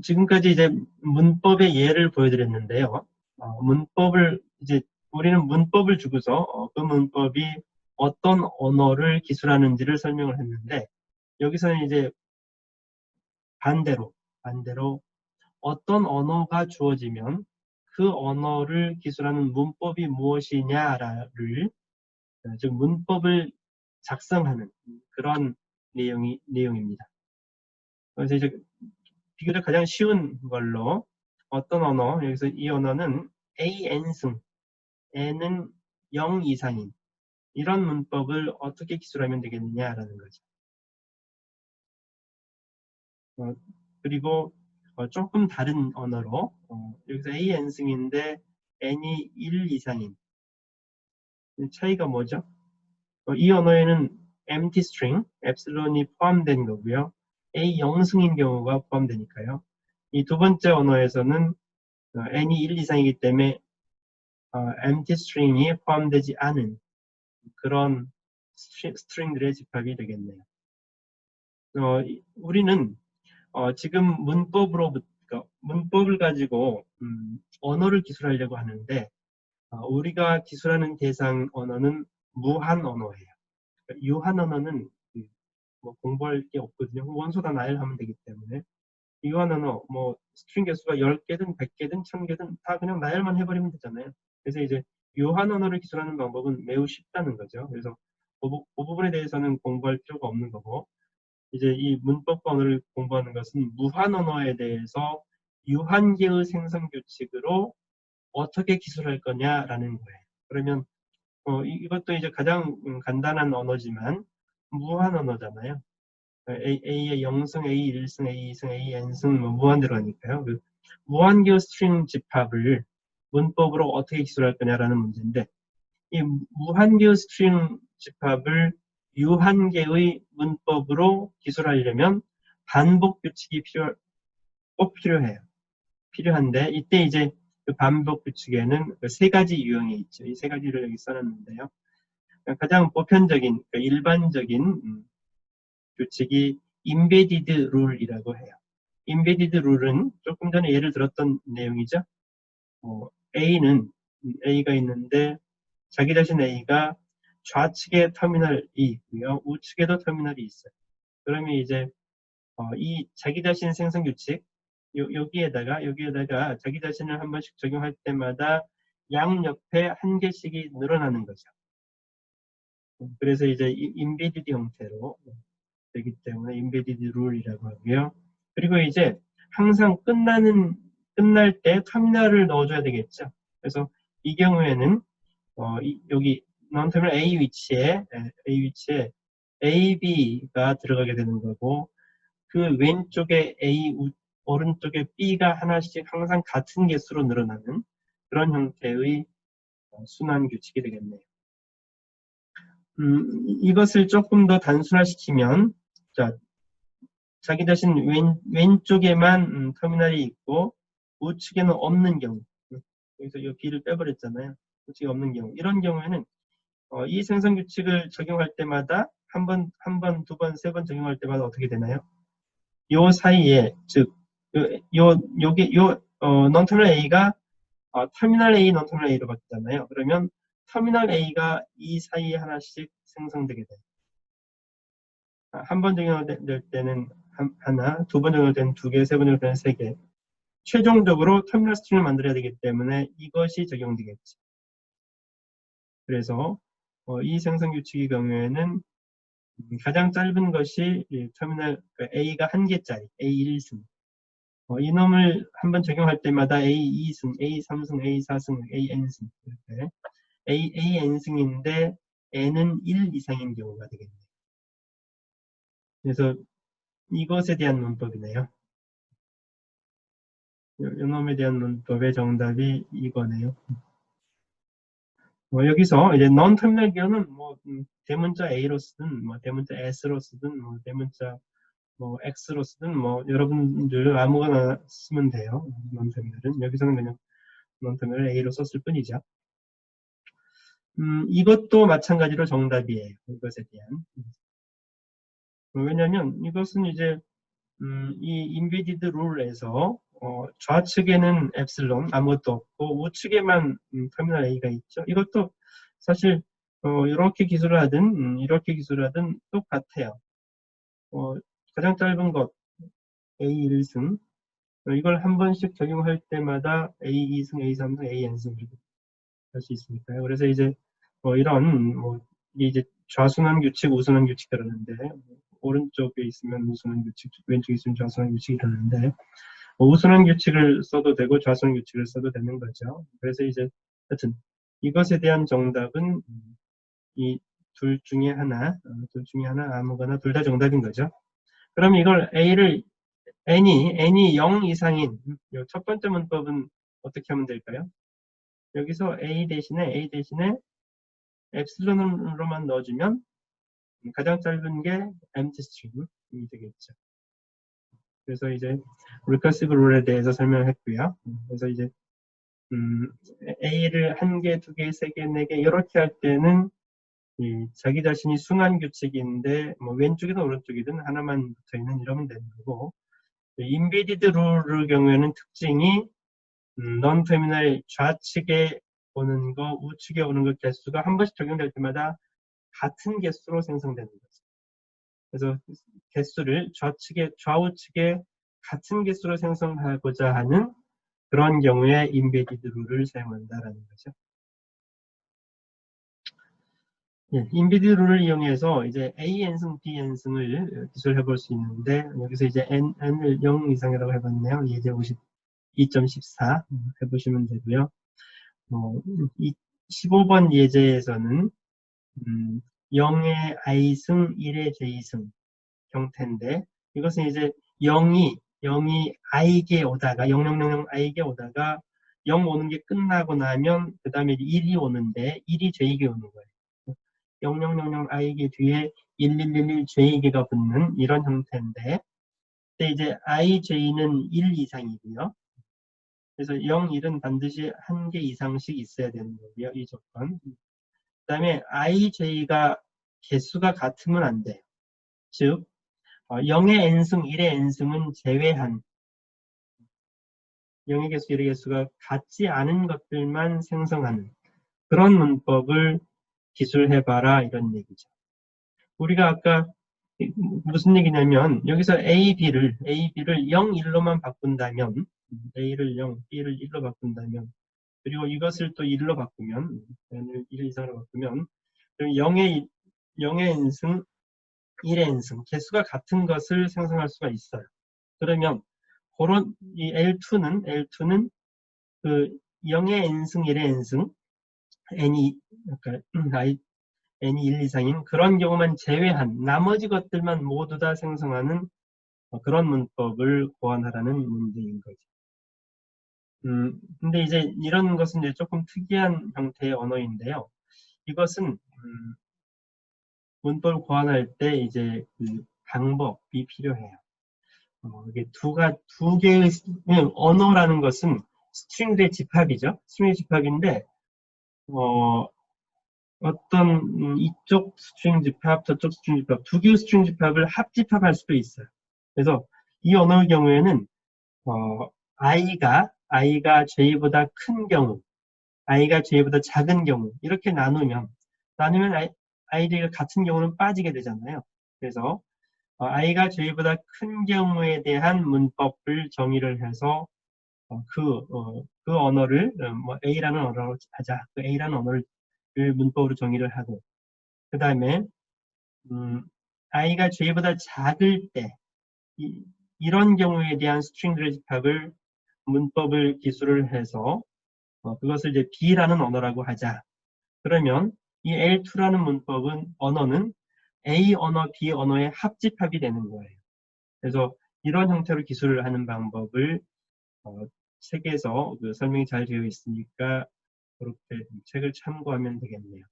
지금까지 이제 문법의 예를 보여드렸는데요. 문법을 이제 우리는 문법을 주고서 그 문법이 어떤 언어를 기술하는지를 설명을 했는데, 여기서는 이제 반대로 어떤 언어가 주어지면 그 언어를 기술하는 문법이 무엇이냐를, 즉 문법을 작성하는 그런 내용입니다. 그래서 이제 비교적 가장 쉬운 걸로 어떤 언어, 여기서 이 언어는 AN승, N은 0 이상인 이런 문법을 어떻게 기술하면 되겠느냐라는 거죠. 그리고 조금 다른 언어로 여기서 AN승인데 N이 1 이상인 차이가 뭐죠? 이 언어에는 empty string, epsilon이 포함된 거고요. A 0승인 경우가 포함되니까요. 이 두 번째 언어에서는 n이 1 이상이기 때문에 empty string이 포함되지 않은 그런 스트링들의 집합이 되겠네요. 우리는 지금 문법을 가지고 언어를 기술하려고 하는데 우리가 기술하는 대상 언어는 무한 언어예요. 유한 언어는 뭐 공부할 게 없거든요. 원소 다 나열 하면 되기 때문에 유한 언어, 뭐 스트링 개수가 10개든 100개든 1000개든 다 그냥 나열만 해버리면 되잖아요. 그래서 이제 유한 언어를 기술하는 방법은 매우 쉽다는 거죠. 그래서 그 부분에 대해서는 공부할 필요가 없는 거고, 이제 이 문법과 언어를 공부하는 것은 무한 언어에 대해서 유한계의 생성 규칙으로 어떻게 기술할 거냐라는 거예요. 그러면 이것도 이제 가장 간단한 언어지만 무한 언어잖아요. A의 0승, A 1승, A 2승, A n승 뭐 무한대로 하니까요. 그 무한계 스트링 집합을 문법으로 어떻게 기술할 거냐라는 문제인데, 이 무한계 스트링 집합을 유한계의 문법으로 기술하려면 반복 규칙이 꼭 필요한데, 이때 이제 그 반복 규칙에는 그 세 가지 유형이 있죠. 이 세 가지를 여기 써놨는데요. 가장 보편적인, 일반적인 규칙이 embedded rule이라고 해요. embedded rule은 조금 전에 예를 들었던 내용이죠. A가 있는데 자기 자신 A가 좌측에 터미널이 있고요. 우측에도 터미널이 있어요. 그러면 이제 이 자기 자신 생성 규칙 여기에다가 자기 자신을 한 번씩 적용할 때마다 양옆에 한 개씩이 늘어나는 거죠. 그래서 이제 embedded 형태로 되기 때문에 embedded rule이라고 하고요. 그리고 이제 항상 끝날 때 터미널을 넣어줘야 되겠죠. 그래서 이 경우에는 여기 non-terminal A 위치에 AB가 들어가게 되는 거고, 그 왼쪽에 A, 오른쪽에 B가 하나씩 항상 같은 개수로 늘어나는 그런 형태의 순환 규칙이 되겠네요. 이것을 조금 더 단순화시키면, 자, 자기 자신 왼쪽에만 터미널이 있고 우측에는 없는 경우, 여기서 이 B를 빼버렸잖아요. 우측에 없는 경우, 이런 경우에는 이 생성 규칙을 적용할 때마다 한 번, 두 번, 세 번 적용할 때마다 어떻게 되나요? 요 사이에, 즉 non-terminal A가 터미널 A, non-terminal A로 바뀌잖아요. 그러면 터미널 A가 이 사이에 하나씩 생성되게 돼요. 한 번 적용될 때는 하나, 두 번 적용될 때는 2개, 세 번 적용될 때는 3개. 최종적으로 터미널 스트링을 만들어야 되기 때문에 이것이 적용되겠죠. 그래서 이 생성 규칙의 경우에는 가장 짧은 것이 터미널 A가 1개짜리 A 1승. 이놈을 한번 적용할 때마다 A 2승, A 3승, A 4승, A n승. 이렇게 A n승인데 n은 1 이상인 경우가 되겠네요. 그래서 이것에 대한 문법이네요. 이놈에 대한 문법의 정답이 이거네요. 여기서 이제 non-terminal 기호는 대문자 A로 쓰든 대문자 S로 쓰든 대문자 X로 쓰든 여러분들 아무거나 쓰면 돼요. non-terminal은 여기서는 그냥 non-terminal A로 썼을 뿐이죠. 이것도 마찬가지로 정답이에요. 이것에 대한. 왜냐하면 이것은 이제 이 embedded rule에서 좌측에는 엡실론 아무것도 없고 우측에만 터미널 A가 있죠. 이것도 사실 이렇게 기술을 하든 이렇게 기술을 하든 똑같아요. 가장 짧은 것 A1승 이걸 한 번씩 적용할 때마다 A2승, A3승, AN승 이렇게 할 수 있으니까요. 그래서 이제 이런 이제 좌순환 규칙, 우순환 규칙 그러는데 오른쪽에 있으면 우순환 규칙, 왼쪽에 있으면 좌순환 규칙이 그러는데 우순환 규칙을 써도 되고 좌순환 규칙을 써도 되는 거죠. 그래서 이제 하여튼 이것에 대한 정답은 이 둘 중에 하나 아무거나 둘 다 정답인 거죠. 그럼 이걸 A를 n이 0 이상인 첫 번째 문법은 어떻게 하면 될까요? 여기서 A 대신에 엡실론으로만 넣어주면 가장 짧은 게 empty string이 되겠죠. 그래서 이제 recursive rule에 대해서 설명했고요. 그래서 이제 A를 1개, 2개, 3개, 4개 이렇게 할 때는 자기 자신이 순환 규칙인데 왼쪽이든 오른쪽이든 하나만 붙어있는 이러면 되는 거고 embedded rule의 경우에는 특징이 non-terminal 좌측에 오는 거, 우측에 오는 거 개수가 한 번씩 적용될 때마다 같은 개수로 생성되는 거죠. 그래서 개수를 좌우측에 같은 개수로 생성하고자 하는 그런 경우에 embedded rule를 사용한다라는 거죠. 예, embedded rule를 이용해서 이제 AN승, BN승을 기술해 볼 수 있는데 여기서 이제 N을 0 이상이라고 해봤네요. 예제 52.14 해보시면 되고요. 이 15번 예제에서는 0의 i승, 1의 j승 형태인데 이것은 이제 0이 i게 오다가 0000 i게 오다가 0 오는 게 끝나고 나면 그 다음에 1이 오는데 1이 j게 오는 거예요. 0000 i게 뒤에 1111 j게가 붙는 이런 형태인데 근데 이제 ij는 1 이상이고요. 그래서 0, 1은 반드시 1개 이상씩 있어야 되는 거고요. 이 조건. 그 다음에 ij가 개수가 같으면 안 돼요. 즉 0의 n승, 1의 n승은 제외한 0의 개수, 1의 개수가 같지 않은 것들만 생성하는 그런 문법을 기술해봐라 이런 얘기죠. 우리가 아까 무슨 얘기냐면 여기서 A, B를 0, 1로만 바꾼다면 A를 0, B를 1로 바꾼다면 그리고 이것을 또 1로 바꾸면 1 이상으로 바꾸면 0의 n승, 1의 n승 개수가 같은 것을 생성할 수가 있어요. 그러면 그런 이 L2는 그 0의 n승, 1의 n승 n이 그러니까 n이 1 이상인 그런 경우만 제외한 나머지 것들만 모두 다 생성하는 그런 문법을 고안하라는 문제인 거죠. 근데 이제 이런 것은 이제 조금 특이한 형태의 언어인데요. 이것은 문법을 고안할 때 이제 그 방법이 필요해요. 이게 두 개의 언어라는 것은 스트링들의 집합이죠. 스트링의 집합인데 어떤 이쪽 스트링 집합, 저쪽 스트링 집합, 두 개의 스트링 집합을 합집합할 수도 있어요. 그래서 이 언어의 경우에는 i가 j보다 큰 경우, i가 j보다 작은 경우 이렇게 나누면 i가 같은 경우는 빠지게 되잖아요. 그래서 i가 j보다 큰 경우에 대한 문법을 정의를 해서 그 언어를 A라는 언어로 하자. 그 A라는 언어를 문법으로 정의를 하고 그 다음에 i가 j보다 작을 때 이런 경우에 대한 스트링들의 집합을 문법을 기술을 해서 그것을 이제 B라는 언어라고 하자. 그러면 이 L2라는 언어는 A 언어, B 언어의 합집합이 되는 거예요. 그래서 이런 형태로 기술을 하는 방법을 책에서 설명이 잘 되어 있으니까 그렇게 책을 참고하면 되겠네요.